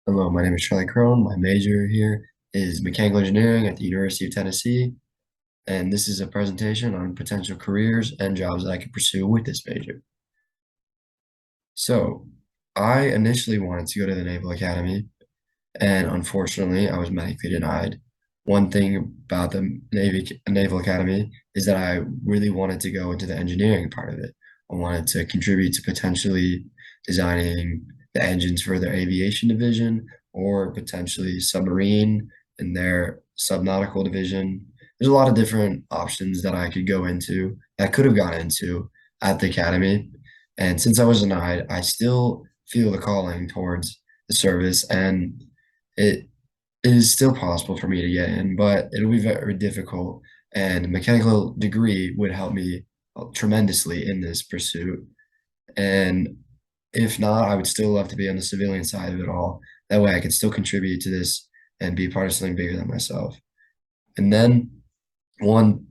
Hello, my name is Charlie Crone. My major here is mechanical engineering at the University of Tennessee, and this is a presentation on potential careers and jobs that I could pursue with this major. So, I initially wanted to go to the Naval Academy, and unfortunately, I was medically denied. One thing about the Naval Academy is that I really wanted to go into the engineering part of it. I wanted to contribute to potentially designing the engines for their aviation division or potentially submarine in their subnautical division. There's a lot of different options that I could go into, that I could have gone into at the academy. And since I was denied, I still feel the calling towards the service, and it is still possible for me to get in, but it'll be very difficult. And a mechanical degree would help me tremendously in this pursuit. And if not, I would still love to be on the civilian side of it all. That way I could still contribute to this and be part of something bigger than myself. And then one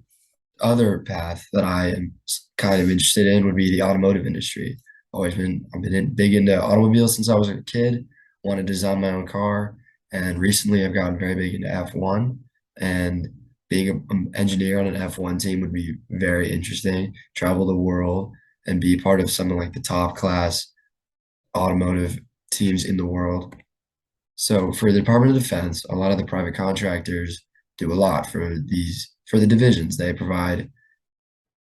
other path that I am kind of interested in would be the automotive industry. I've been big into automobiles since I was a kid, wanted to design my own car, and recently I've gotten very big into F1. And being an engineer on an F1 team would be very interesting. Travel the world and be part of something like the top class automotive teams in the world. So for the Department of Defense, a lot of the private contractors do a lot for the divisions. They provide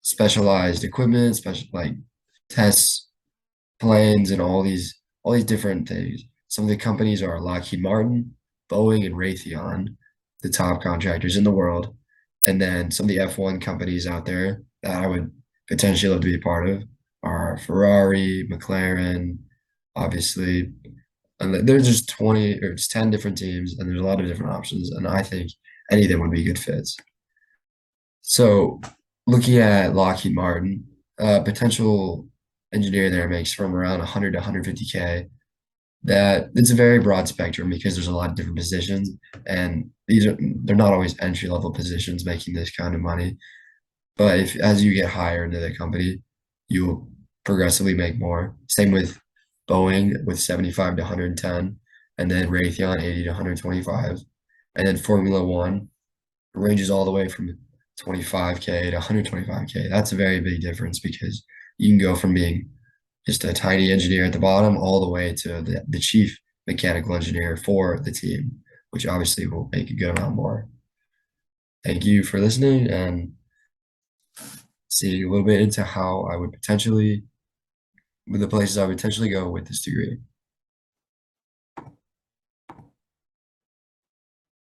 specialized equipment, special like tests, planes, and all these different things. Some of the companies are Lockheed Martin, Boeing, and Raytheon, the top contractors in the world. And then some of the F1 companies out there that I would potentially love to be a part of are Ferrari, McLaren, obviously. And there's just 20 or just 10 different teams, and there's a lot of different options. And I think any of them would be good fits. So, looking at Lockheed Martin, potential engineer there makes from around 100 to 150K. That it's a very broad spectrum because there's a lot of different positions, and they're not always entry level positions making this kind of money. But if as you get higher into the company, you'll progressively make more. Same with Boeing with 75 to 110, and then Raytheon 80 to 125, and then Formula One ranges all the way from 25K to 125K. That's a very big difference because you can go from being just a tiny engineer at the bottom all the way to the chief mechanical engineer for the team, which obviously will make a good amount more. Thank you for listening and seeing a little bit into how I would potentially, the places I would potentially go with this degree.